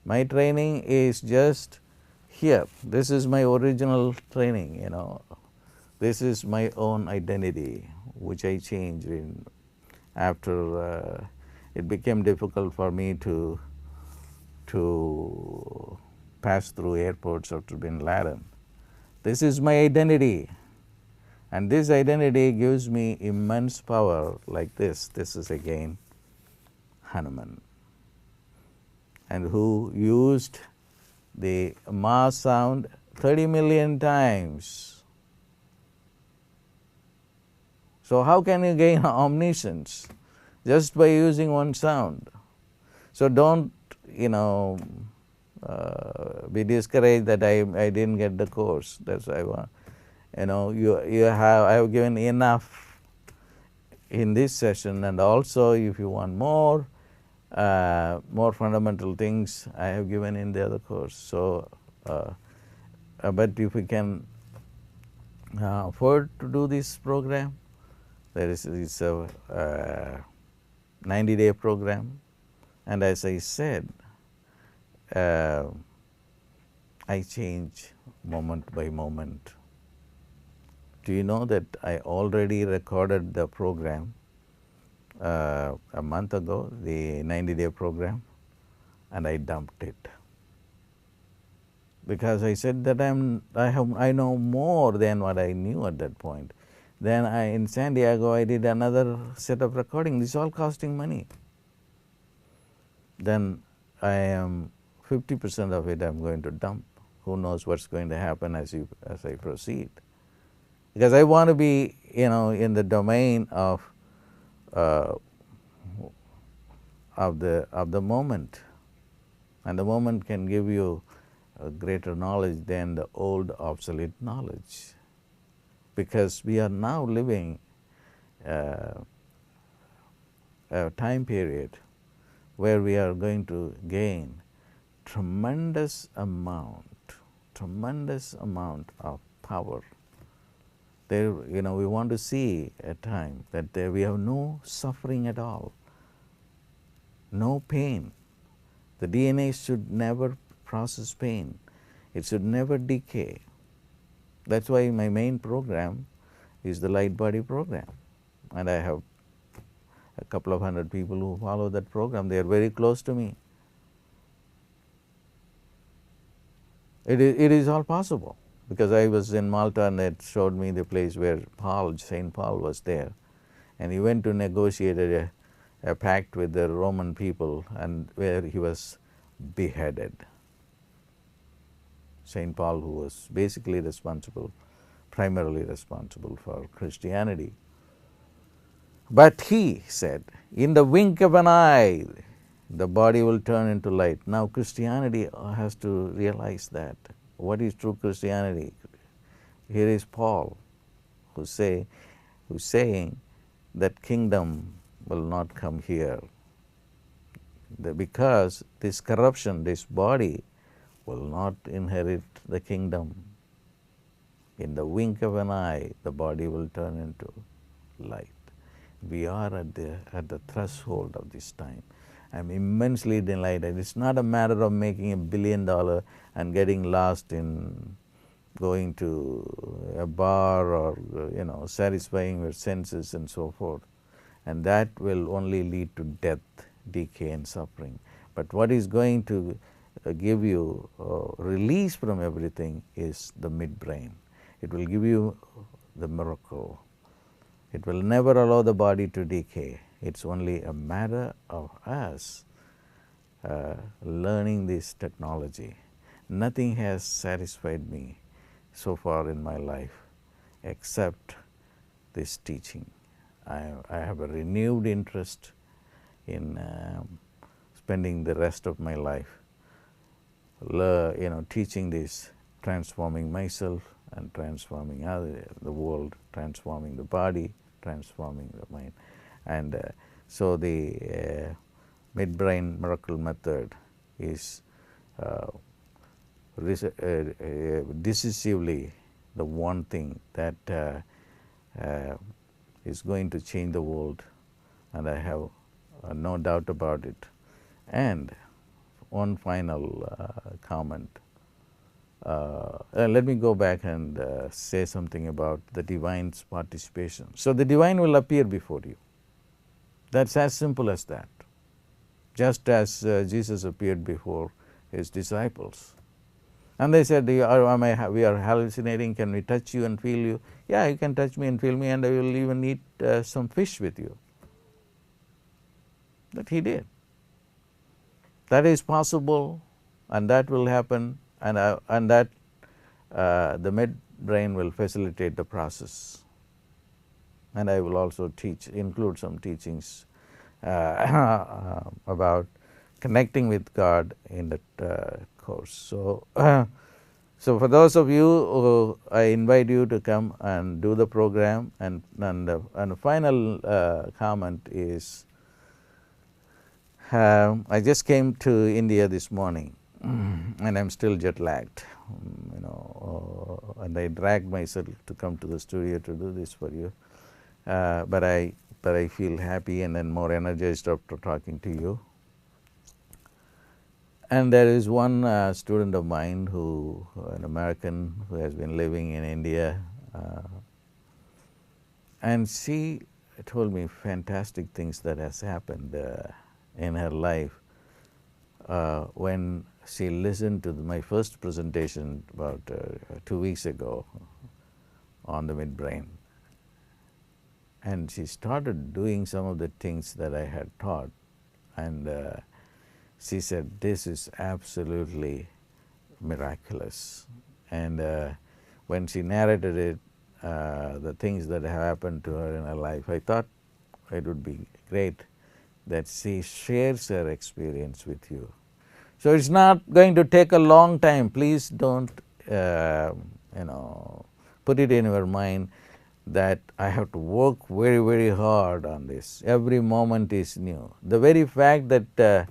My training is just here. This is my original training, This is my own identity, which I changed after it became difficult for me to pass through airports after Bin Laden. This is my identity. And this identity gives me immense power like this. This is again Hanuman, and who used the Ma sound 30 million times. So how can you gain omniscience? Just by using one sound. So don't, be discouraged that I didn't get the course. That's what I want. I have given enough in this session, and also if you want more fundamental things, I have given in the other course. So, but if we can afford to do this program, it's a 90-day program, and as I said, I change moment by moment. Do you know that I already recorded the program a month ago, the 90-day program, and I dumped it because I said that I know more than what I knew at that point. Then in San Diego I did another set of recording. This is all costing money. Then I am 50% of it I'm going to dump. Who knows what's going to happen as I proceed? Because I want to be, in the domain of the moment, and the moment can give you a greater knowledge than the old obsolete knowledge, because we are now living a time period where we are going to gain tremendous amount of power. There, we want to see a time that we have no suffering at all, no pain. The DNA should never process pain. It should never decay. That's why my main program is the Light Body program. And I have a couple of hundred people who follow that program. They are very close to me. It is all possible, because I was in Malta and it showed me the place where St. Paul was there. And he went to negotiate a pact with the Roman people, and where he was beheaded. St. Paul, who was basically primarily responsible for Christianity. But he said, in the wink of an eye, the body will turn into light. Now Christianity has to realize that. What is true Christianity? Here is Paul, who's saying that kingdom will not come here, because this corruption, this body, will not inherit the kingdom. In the wink of an eye, the body will turn into light. We are at the threshold of this time. I'm immensely delighted. It's not a matter of making $1 billion and getting lost in going to a bar or satisfying your senses and so forth. And that will only lead to death, decay, and suffering. But what is going to give you release from everything is the midbrain. It will give you the miracle. It will never allow the body to decay. It's only a matter of us learning this technology. Nothing has satisfied me so far in my life except this teaching. I have a renewed interest in spending the rest of my life teaching this, transforming myself and transforming the world, transforming the body, transforming the mind. And so the MidBrain miracle method is decisively the one thing that is going to change the world, and I have no doubt about it. And one final comment. Let me go back and say something about the divine's participation. So the divine will appear before you. That's as simple as that. Just as Jesus appeared before his disciples. And they said, we are hallucinating, can we touch you and feel you? Yeah, you can touch me and feel me, and I will even eat some fish with you. But he did. That is possible, and that will happen, and that the midbrain will facilitate the process. and I will also include some teachings about connecting with God in that course. So, so for those of you, I invite you to come and do the program. And the final comment is, I just came to India this morning, and I'm still jet lagged, and I dragged myself to come to the studio to do this for you. But I feel happy and then more energized after talking to you. And there is one student of mine an American who has been living in India, and she told me fantastic things that has happened in her life when she listened to my first presentation about 2 weeks ago on the MidBrain. And she started doing some of the things that I had taught, and she said, this is absolutely miraculous. And when she narrated it, the things that have happened to her in her life, I thought it would be great that she shares her experience with you. So it's not going to take a long time. Please don't, put it in your mind that I have to work very, very hard on this. Every moment is new. The very fact that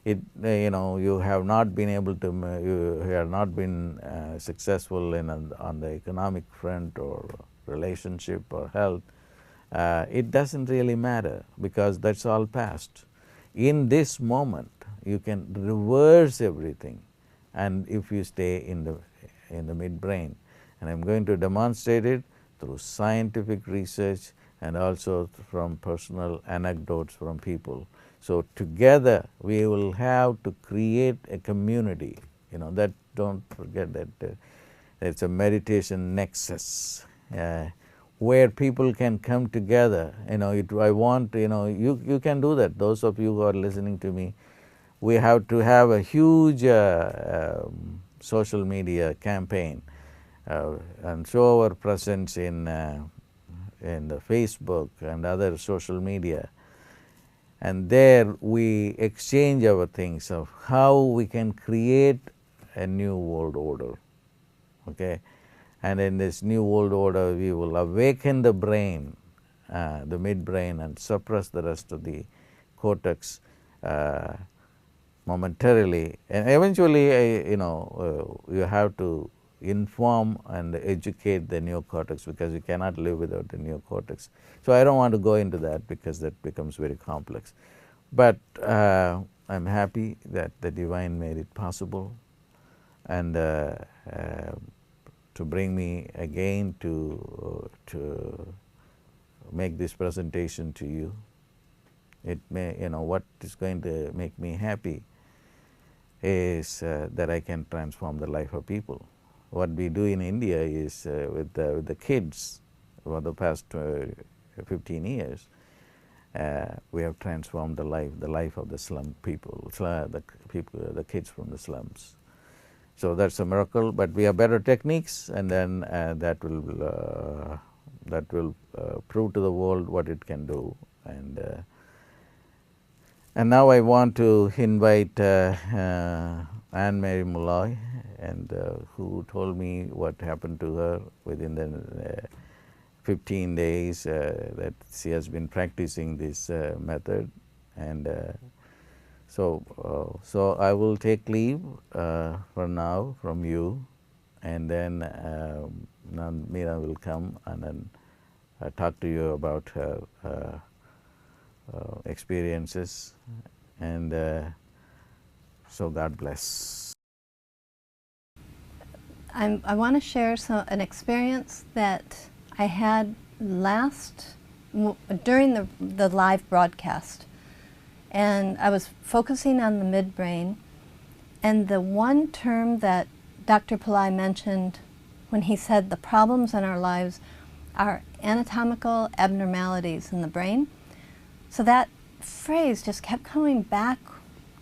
you have not been able to, you have not been successful on the economic front or relationship or health, it doesn't really matter, because that's all past. In this moment, you can reverse everything, and if you stay in the midbrain, and I'm going to demonstrate it through scientific research and also from personal anecdotes from people. So together we will have to create a community. That, don't forget that it's a meditation nexus where people can come together. I want, you can do that. Those of you who are listening to me, we have to have a huge social media campaign and show our presence in the Facebook and other social media. And there we exchange our things of how we can create a new world order. Okay? And in this new world order, we will awaken the brain, the midbrain, and suppress the rest of the cortex momentarily. And eventually, you have to inform and educate the neocortex, because you cannot live without the neocortex. So I don't want to go into that, because that becomes very complex. But I'm happy that the divine made it possible, and to bring me again to make this presentation to you. It may, what is going to make me happy is that I can transform the life of people. What we do in India is with the kids for the past 15 years, we have transformed the life of the slum people, the kids from the slums. So that's a miracle. But we have better techniques, and then that will prove to the world what it can do. And now I want to invite Anne-Marie Pillai, and who told me what happened to her within the 15 days that she has been practicing this method. And so I will take leave for now from you, and then Meera will come and then talk to you about her experiences. And so God bless. I want to share an experience that I had during the live broadcast. And I was focusing on the midbrain, and the one term that Dr. Pillai mentioned when he said the problems in our lives are anatomical abnormalities in the brain. So that phrase just kept coming back,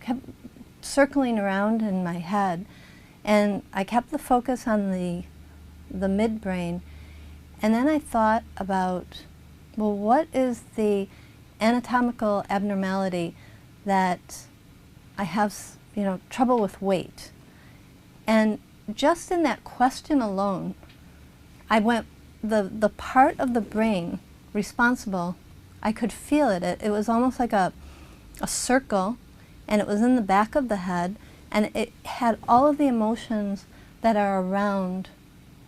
kept circling around in my head, and I kept the focus on the midbrain. And then I thought about well, what is the anatomical abnormality that I have, trouble with weight? And just in that question alone, I went, the part of the brain responsible, I could feel it. It was almost like a circle, and it was in the back of the head, and it had all of the emotions that are around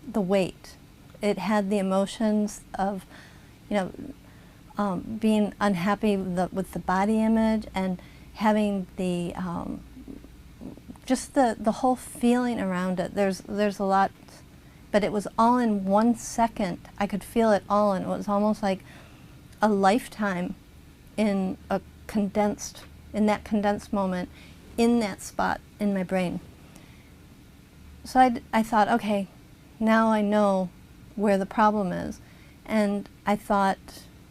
the weight. It had the emotions of, being unhappy with the body image, and having the just the whole feeling around it. There's a lot, but it was all in 1 second. I could feel it all, and it was almost like a lifetime in that condensed moment, in that spot in my brain. So I thought, okay, now I know where the problem is. And I thought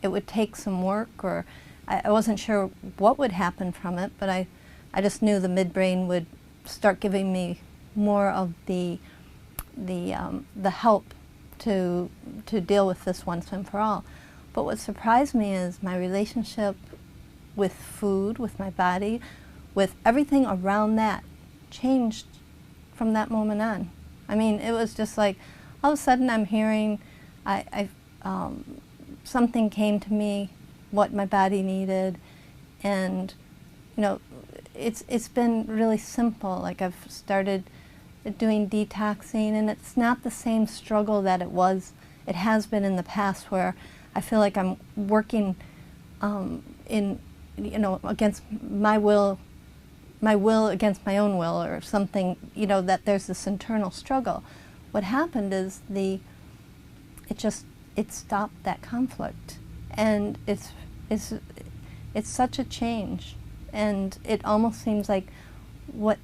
it would take some work, or I wasn't sure what would happen from it, but I just knew the midbrain would start giving me more of the help to deal with this once and for all. But what surprised me is my relationship with food, with my body, with everything around that changed from that moment on. I mean, it was just like all of a sudden I'm hearing, something came to me, what my body needed, and it's been really simple. Like, I've started doing detoxing, and it's not the same struggle that it has been in the past, where I feel like I'm working against my will against my own will, or something, that there's this internal struggle. What happened is it stopped that conflict, and it's such a change, and it almost seems like what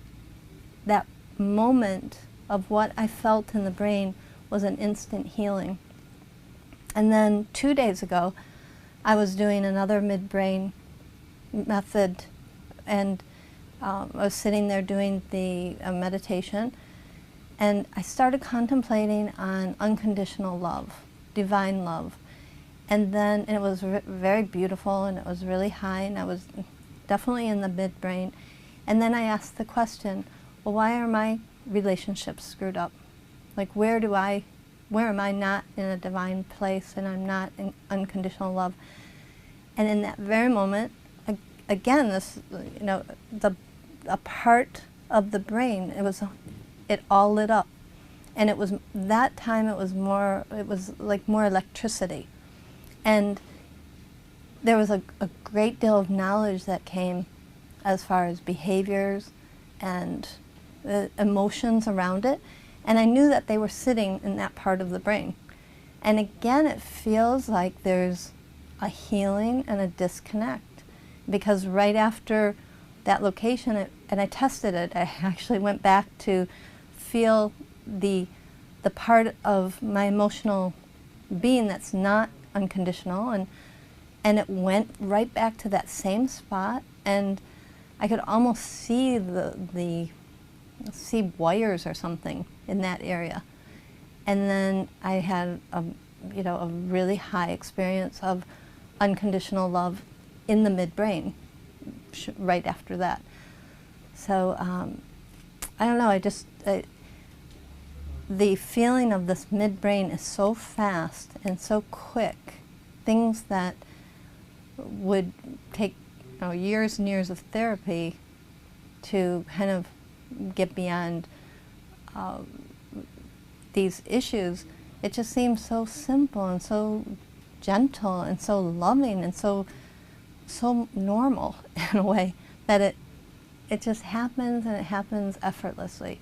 that moment of what I felt in the brain was an instant healing. And then 2 days ago, I was doing another midbrain method, and I was sitting there doing the meditation, and I started contemplating on unconditional love, divine love. And then it was very beautiful, and it was really high, and I was definitely in the midbrain. And then I asked the question, well, why are my relationships screwed up? Like, where am I not in a divine place, and I'm not in unconditional love? And in that very moment, again, a part of the brain, it all lit up. And that time it was like more electricity. And there was a great deal of knowledge that came as far as behaviors and the emotions around it. And I knew that they were sitting in that part of the brain. And again, it feels like there's a healing and a disconnect, because right after that location, and I tested it, I actually went back to feel the part of my emotional being that's not unconditional, and it went right back to that same spot, and I could almost see see wires or something in that area. And then I had a really high experience of unconditional love in the midbrain right after that. So I don't know, the feeling of this midbrain is so fast and so quick. Things that would take years and years of therapy to kind of get beyond these issues, it just seems so simple and so gentle and so loving and so normal in a way, that it just happens, and it happens effortlessly.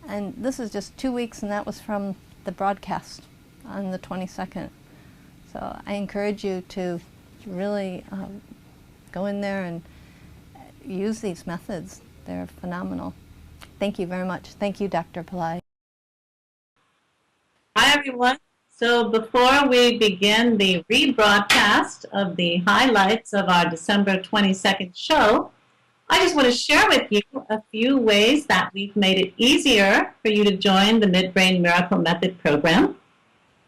And this is just 2 weeks, and that was from the broadcast on the 22nd. So I encourage you to really go in there and use these methods. They're phenomenal. Thank you very much. Thank you, Dr. Pillai. Hi, everyone. So before we begin the rebroadcast of the highlights of our December 22nd show, I just want to share with you a few ways that we've made it easier for you to join the MidBrain Miracle Method program.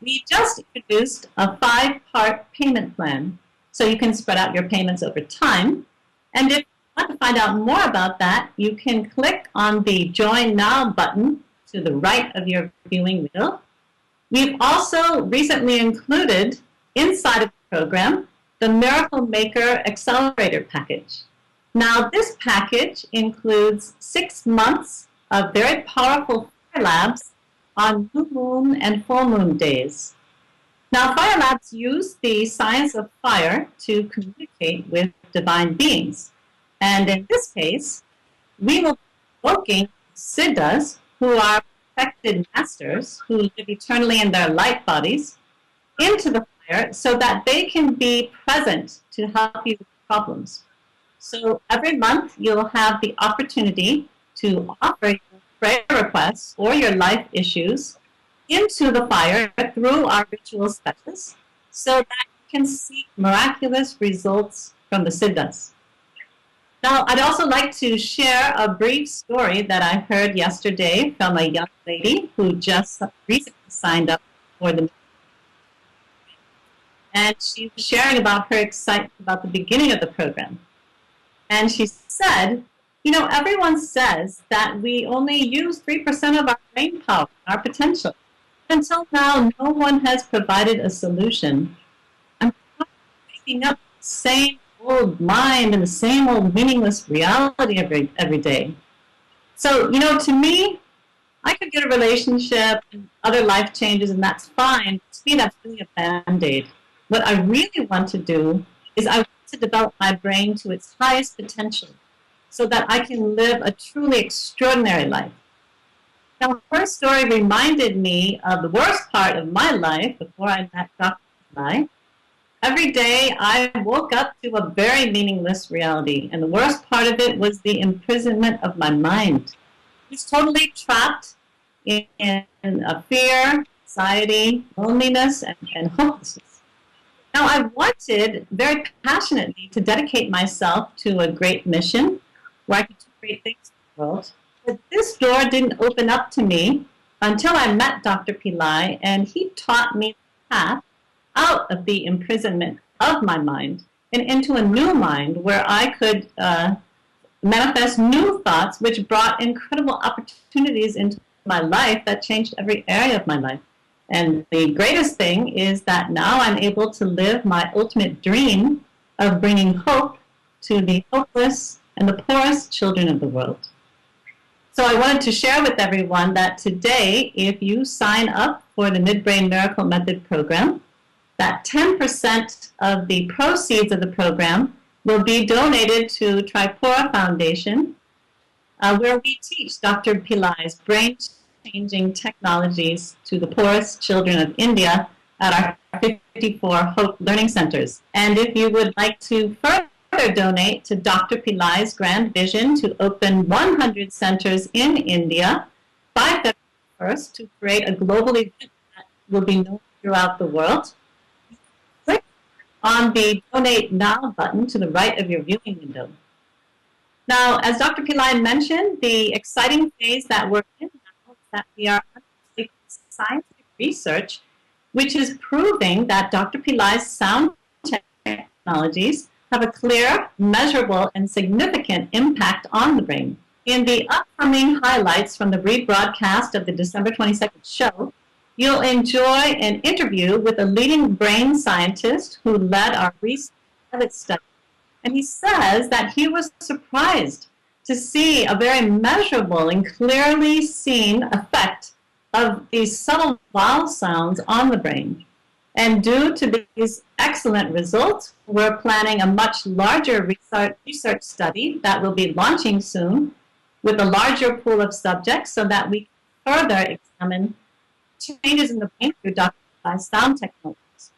we just introduced a 5-part payment plan. So you can spread out your payments over time. And if you want to find out more about that, you can click on the Join Now button to the right of your viewing wheel. We've also recently included inside of the program the Miracle Maker Accelerator package. Now, this package includes 6 months of very powerful fire labs on new moon and full moon days. Now, fire labs use the science of fire to communicate with divine beings. And in this case, we will be invoking siddhas, who are perfected masters who live eternally in their light bodies, into the fire so that they can be present to help you with problems. So every month, you'll have the opportunity to offer your prayer requests or your life issues into the fire through our ritual specialists so that you can see miraculous results from the siddhas. Now, I'd also like to share a brief story that I heard yesterday from a young lady who just recently signed up for the. And she was sharing about her excitement about the beginning of the program. And she said, you know, everyone says that we only use 3% of our brain power, our potential. Until now, no one has provided a solution. I'm waking up the same old mind and the same old meaningless reality every day. So, you know, to me, I could get a relationship and other life changes, and that's fine. To me, that's really a Band-Aid. What I really want to do is I want to develop my brain to its highest potential so that I can live a truly extraordinary life. Now, her story reminded me of the worst part of my life before I met Dr. Pillai. Every day, I woke up to a very meaningless reality, and the worst part of it was the imprisonment of my mind. I was totally trapped in a fear, anxiety, loneliness, and hopelessness. Now, I wanted very passionately to dedicate myself to a great mission where I could do great things in the world. But this door didn't open up to me until I met Dr. Pillai, and he taught me the path out of the imprisonment of my mind and into a new mind where I could manifest new thoughts which brought incredible opportunities into my life that changed every area of my life. And the greatest thing is that now I'm able to live my ultimate dream of bringing hope to the hopeless and the poorest children of the world. So I wanted to share with everyone that today, if you sign up for the MidBrain Miracle Method program, that 10% of the proceeds of the program will be donated to Tripura Foundation, where we teach Dr. Pillai's brain-changing technologies to the poorest children of India at our 54 Hope Learning Centers. And if you would like to further donate to Dr. Pillai's grand vision to open 100 centers in India by February 1st to create a global event that will be known throughout the world, click on the Donate Now button to the right of your viewing window. Now, as Dr. Pillai mentioned, the exciting phase that we're in now is that we are undertaking scientific research, which is proving that Dr. Pillai's sound technologies have a clear, measurable, and significant impact on the brain. In the upcoming highlights from the rebroadcast of the December 22nd show, you'll enjoy an interview with a leading brain scientist who led our research pilot study. And he says that he was surprised to see a very measurable and clearly seen effect of these subtle vowel sounds on the brain. And due to these excellent results, we're planning a much larger research study that will be launching soon with a larger pool of subjects so that we can further examine changes in the brain through Dr. Pillai's sound technologies.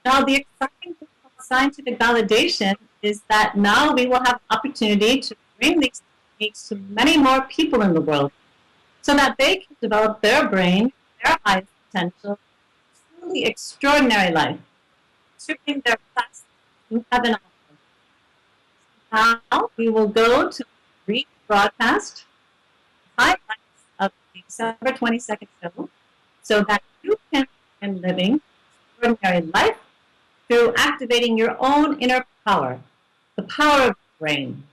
Now, the exciting thing about scientific validation is that now we will have the opportunity to bring these techniques to many more people in the world so that they can develop their brain, their highest potential, truly extraordinary life, stripping their past to heaven on earth. Now we will go to the rebroadcast highlights of the December 22nd show so that you can and living extraordinary life through activating your own inner power, the power of the brain.